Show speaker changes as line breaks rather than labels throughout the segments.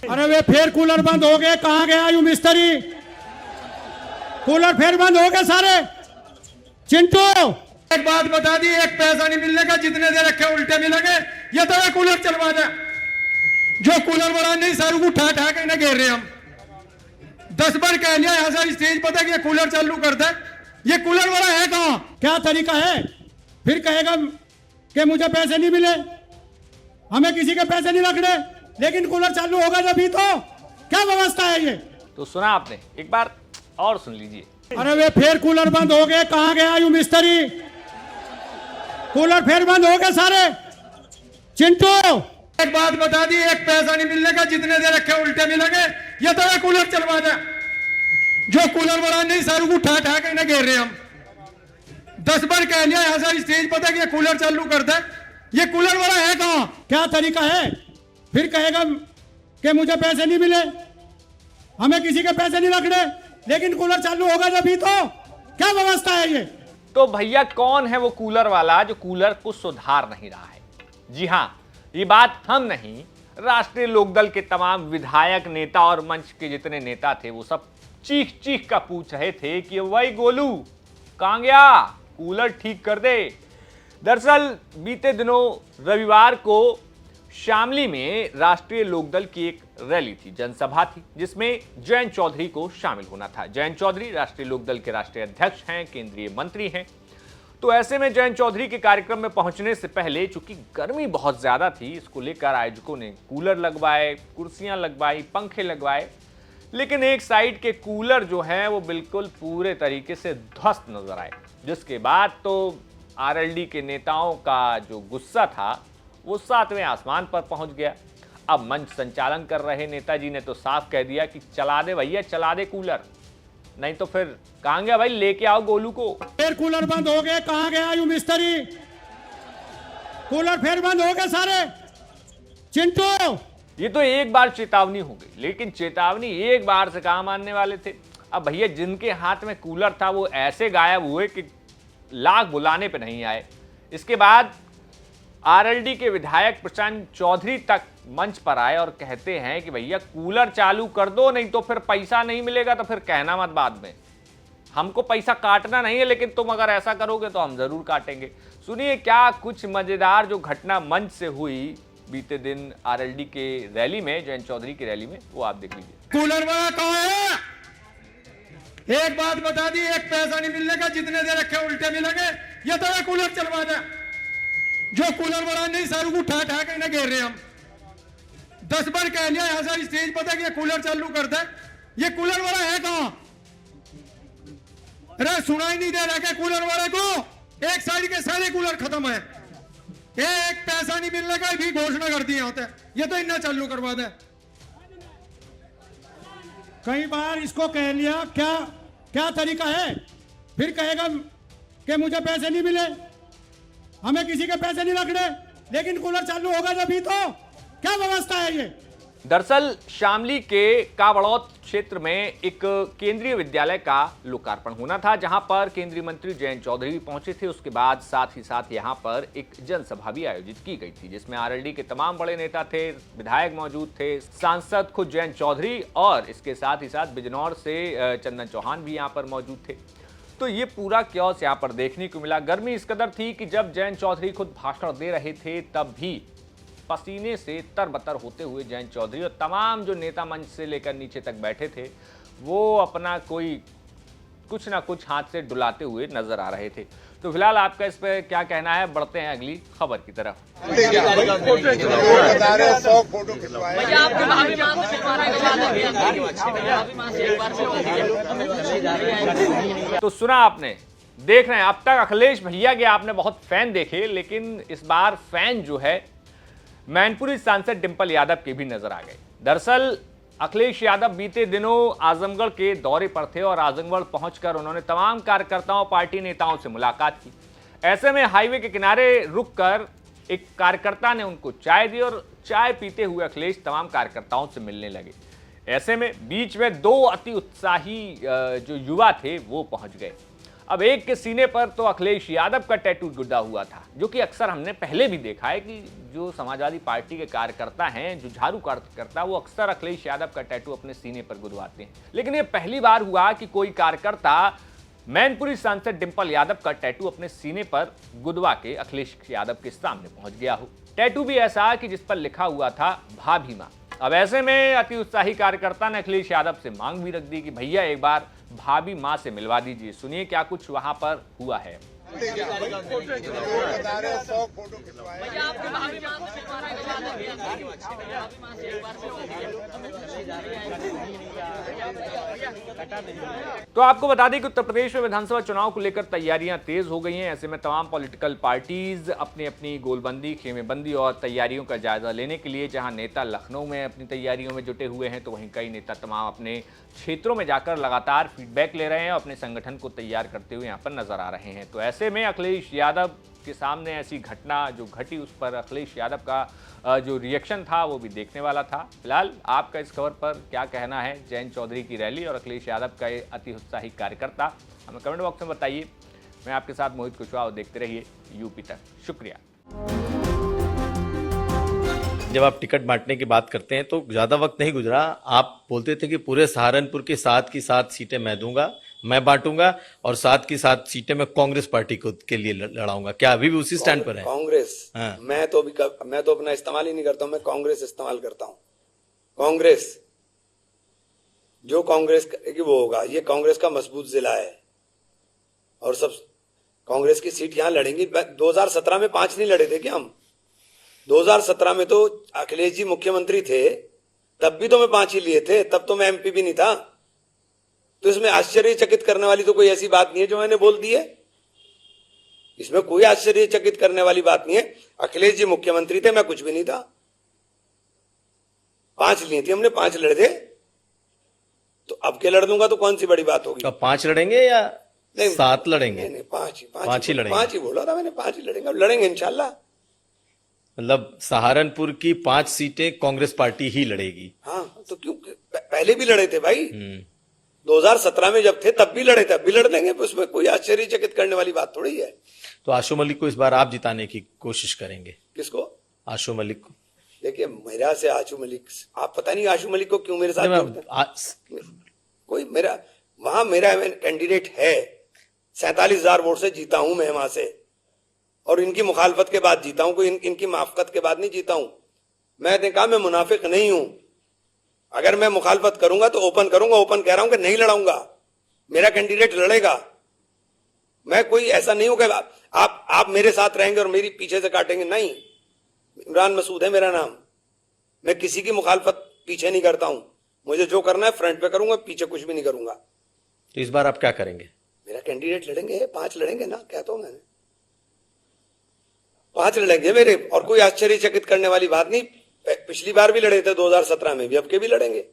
अरे वे फिर कूलर बंद हो गए, कहाँ गया यू मिस्त्री? कूलर फिर बंद हो गए सारे। चिंटू
एक बात बता दी, एक पैसा नहीं मिलने का, जितने दे रखे उल्टे मिलेंगे। ये तो कूलर चलवा दे, जो कूलर वाला नहीं सारू को उठा उठा के ना घेर रहे हम। 10 बार कह लिया यहाँ से स्टेज पता कि कूलर चालू कर दे। ये कूलर वाला है कहाँ?
क्या तरीका है? फिर कहेगा कि मुझे पैसे नहीं मिले, हमें किसी के पैसे नहीं रखने, लेकिन कूलर चालू होगा जब भी। तो क्या व्यवस्था है ये?
तो सुना आपने, एक बार और सुन लीजिए।
अरे वे फिर कूलर बंद हो गए, कहाँ गया यू मिस्त्री? कूलर फिर बंद हो गए सारे। चिंटू
एक बात बता दी, एक पैसा नहीं मिलने का, जितने दे रखे उल्टे मिलेंगे। ये तो कूलर चलवा दे, जो कूलर वाला नहीं सारू को उठा उठा के ना घेर रहे हम। 10 बार कह लिया यहाँ से स्टेज पता कि कूलर चालू कर दे। ये कूलर वाला है कहाँ?
क्या तरीका है? फिर कहेगा कि मुझे पैसे नहीं मिले, हमें किसी के पैसे नहीं रखने, लेकिन कूलर चालू होगा जब भी। तो क्या व्यवस्था है ये?
तो भैया कौन है वो कूलर वाला जो कूलर को सुधार नहीं रहा है? जी हां, ये बात हम नहीं, राष्ट्रीय लोकदल के तमाम विधायक, नेता और मंच के जितने नेता थे वो सब चीख चीख का पूछ रहे थे कि वही गोलू कहां गया, कूलर ठीक कर दे। दरअसल बीते दिनों रविवार को शामली में राष्ट्रीय लोकदल की एक रैली थी, जनसभा थी, जिसमें जयंत चौधरी को शामिल होना था। जयंत चौधरी राष्ट्रीय लोकदल के राष्ट्रीय अध्यक्ष हैं, केंद्रीय मंत्री हैं। तो ऐसे में जयंत चौधरी के कार्यक्रम में पहुंचने से पहले, चूंकि गर्मी बहुत ज्यादा थी, इसको लेकर आयोजकों ने कूलर लगवाए, कुर्सियां लगवाई, पंखे लगवाए, लेकिन एक साइड के कूलर जो है वो बिल्कुल पूरे तरीके से ध्वस्त नजर आए। जिसके बाद तो आरएलडी के नेताओं का जो गुस्सा था वो 7वें आसमान पर पहुंच गया। अब मंच संचालन कर रहे नेताजी ने तो साफ कह दिया कि चला दे भैया, चला दे कूलर, नहीं तो फिर कहां गया भाई, लेके आओ गोलू को।
फिर कूलर बंद हो गए, कहां गया यू मिस्त्री? कूलर फिर बंद हो गए सारे। चिंटू
ये तो एक बार चेतावनी हो गई, लेकिन चेतावनी एक बार से कहां मानने वाले थे। अब भैया जिनके हाथ में कूलर था वो ऐसे गायब हुए कि लाख बुलाने पे नहीं आए। इसके बाद आरएलडी के विधायक प्रशांत चौधरी तक मंच पर आए और कहते हैं कि भैया कूलर चालू कर दो, नहीं तो फिर पैसा नहीं मिलेगा, तो फिर कहना मत बाद में, हमको पैसा काटना नहीं है, लेकिन तुम अगर ऐसा करोगे तो हम जरूर काटेंगे। सुनिए क्या कुछ मजेदार जो घटना मंच से हुई बीते दिन आरएलडी के रैली में, जयंत चौधरी की रैली में, वो आप देख लीजिए।
कूलर वाला कहाँ है? एक बात बता दी, एक पैसा नहीं मिलने का, जितने दे रखे उल्टे मिलेंगे। ये तो कूलर चलवा दे, जो कूलर वाला नहीं सारू को उठा उठा के ना घेर रहे हम। 10 बार कह लिया यहाँ से स्टेज पता कि कूलर चालू कर दे। ये कूलर वाला है कहाँ? अरे सुनाई नहीं दे रहा क्या कूलर वाले को? एक साइड के सारे कूलर खत्म है, एक पैसा नहीं मिलने का भी घोषणा कर दी होते। ये तो इन्हें चालू करवा दे।
कई बार इसको कह लिया, क्या क्या तरीका है? फिर कहेगा कि मुझे पैसे नहीं मिले, हमें किसी के पैसे नहीं रखने, लेकिन कूलर चालू होगा जब भी। तो क्या व्यवस्था है ये?
दरअसल शामली के काबड़ौत क्षेत्र में एक केंद्रीय विद्यालय का लोकार्पण होना था, जहां पर केंद्रीय मंत्री जयंत चौधरी भी पहुंचे थे। उसके बाद साथ ही साथ यहां पर एक जनसभा भी आयोजित की गई थी, जिसमें आरएलडी के तमाम बड़े नेता थे, विधायक मौजूद थे, सांसद खुद जयंत चौधरी, और इसके साथ ही साथ बिजनौर से चंदन चौहान भी यहां पर मौजूद थे। तो ये पूरा क्योस यहाँ पर देखने को मिला। गर्मी इस कदर थी कि जब जयंत चौधरी खुद भाषण दे रहे थे तब भी पसीने से तरबतर होते हुए जयंत चौधरी और तमाम जो नेता मंच से लेकर नीचे तक बैठे थे वो अपना कोई कुछ ना कुछ हाथ से डुलाते हुए नजर आ रहे थे। तो फिलहाल आपका इस पर क्या कहना है? बढ़ते हैं अगली खबर की तरफ। तो सुना आपने, देख रहे हैं, अब तक अखिलेश भैया के आपने बहुत फैन देखे, लेकिन इस बार फैन जो है मैनपुरी सांसद डिंपल यादव के भी नजर आ गए। दरअसल अखिलेश यादव बीते दिनों आजमगढ़ के दौरे पर थे और आजमगढ़ पहुंचकर उन्होंने तमाम कार्यकर्ताओं, पार्टी नेताओं से मुलाकात की। ऐसे में हाईवे के किनारे रुककर एक कार्यकर्ता ने उनको चाय दी और चाय पीते हुए अखिलेश तमाम कार्यकर्ताओं से मिलने लगे। ऐसे में बीच में 2 अति उत्साही जो युवा थे वो पहुंच गए। अब एक के सीने पर तो अखिलेश यादव का टैटू गुड्डा हुआ था, जो कि अक्सर हमने पहले भी देखा है कि जो समाजवादी पार्टी के कार्यकर्ता हैं, जो झाड़ू कार्यकर्ता, वो अक्सर अखिलेश यादव का टैटू अपने सीने पर गुदवाते हैं। लेकिन ये पहली बार हुआ कि कोई कार्यकर्ता मैनपुरी सांसद डिंपल यादव का टैटू अपने सीने पर गुदवा के अखिलेश यादव के सामने पहुंच गया हो। टैटू भी ऐसा कि जिस पर लिखा हुआ था भाभी मां। अब ऐसे में अति उत्साही कार्यकर्ता ने अखिलेश यादव से मांग भी रख दी कि भैया एक बार भाभी मां से मिलवा दीजिए। सुनिए क्या कुछ वहां पर हुआ है। तो आपको बता दें कि उत्तर प्रदेश में विधानसभा चुनाव को लेकर तैयारियां तेज हो गई हैं। ऐसे में तमाम पॉलिटिकल पार्टीज अपनी अपनी गोलबंदी, खेमेबंदी और तैयारियों का जायजा लेने के लिए जहां नेता लखनऊ में अपनी तैयारियों में जुटे हुए हैं, तो वहीं कई नेता तमाम अपने क्षेत्रों में जाकर लगातार फीडबैक ले रहे हैं और अपने संगठन को तैयार करते हुए यहाँ पर नजर आ रहे हैं। तो ऐसे में अखिलेश यादव के सामने ऐसी घटना जो घटी, उस पर अखिलेश यादव का जो रिएक्शन था वो भी देखने वाला था। फिलहाल आपका इस खबर पर क्या कहना है? जयंत चौधरी की रैली और अखिलेश यादव का ये अति उत्साही कार्यकर्ता, हमें कमेंट बॉक्स में बताइए। मैं आपके साथ मोहित कुशवाहा, देखते रहिए यूपी तक। शुक्रिया।
जब आप टिकट बांटने की बात करते हैं तो ज्यादा वक्त नहीं गुजरा, आप बोलते थे कि पूरे सहारनपुर की 7 की 7 सीटें मैं दूंगा, मैं बांटूंगा और 7 की 7 सीटें मैं कांग्रेस पार्टी को के लिए लड़ाऊंगा। क्या अभी भी उसी स्टैंड पर है?
कांग्रेस?
हाँ।
मैं तो अपना इस्तेमाल ही नहीं करता हूं, मैं कांग्रेस इस्तेमाल करता हूं। कांग्रेस, जो कांग्रेस की वो होगा। ये कांग्रेस का मजबूत जिला है और सब कांग्रेस की सीट यहां लड़ेंगी। 2017 में 5 नहीं लड़े थे क्या हम? 2017 में तो अखिलेश जी मुख्यमंत्री थे, तब भी तो मैं 5 ही लिए थे, तब तो मैं एमपी भी नहीं था। तो इसमें आश्चर्यचकित करने वाली तो कोई ऐसी बात नहीं है जो मैंने बोल दी है। इसमें कोई आश्चर्यचकित करने वाली बात नहीं है। अखिलेश जी मुख्यमंत्री थे, मैं कुछ भी नहीं था। 5 लिए थे हमने, 5 लड़े थे, तो अब के लड़ दूंगा तो कौन सी बड़ी बात होगी?
तो 5 लड़ेंगे या 7 लड़ेंगे?
नहीं, 5
ही लड़ेंगे।
5 ही बोला था मैंने, 5 ही लड़ेंगे। अब लड़ेंगे इंशाल्लाह।
मतलब सहारनपुर की 5 सीटें कांग्रेस पार्टी ही लड़ेगी।
हाँ, तो क्यों? पहले भी लड़े थे भाई। 2017 में जब थे तब भी लड़े थे, अब भी लड़ देंगे। उसमें कोई आश्चर्यचकित करने वाली बात थोड़ी है।
तो आशु मलिक को इस बार आप जिताने की कोशिश करेंगे?
किसको?
आशु मलिक को।
देखिए, मेरा से आशु मलिक, आप पता नहीं आशु मलिक को क्यों मेरे साथ जोड़ते हैं। कोई मेरा वहां मेरा कैंडिडेट है। 47,000 वोट से जीता हूं मैं वहां से, और इनकी मुखालफत के बाद जीता हूं। कोई इनकी माफकत के बाद नहीं जीता हूं। मैंने कहा मैं मुनाफिक नहीं हूं। अगर मैं मुखालफत करूंगा तो ओपन करूंगा। ओपन कह रहा हूं कि नहीं लड़ाऊंगा, मेरा कैंडिडेट लड़ेगा। मैं कोई ऐसा नहीं हूं कि आप मेरे साथ रहेंगे और मेरी पीछे से काटेंगे। नहीं, इमरान मसूद है मेरा नाम। मैं किसी की मुखालफत पीछे नहीं करता हूं। मुझे जो करना है फ्रंट पे करूंगा, पीछे कुछ भी नहीं करूंगा।
तो इस बार आप क्या करेंगे?
मेरा कैंडिडेट लड़ेंगे, 5 लड़ेंगे ना, कहता हूं मैंने। 5 लड़ेंगे मेरे, और कोई आश्चर्यचकित करने वाली बात नहीं। पिछली बार भी लड़े थे 2017 में भी, अब के भी लड़ेंगे।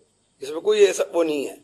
इसमें कोई ऐसा वो नहीं है।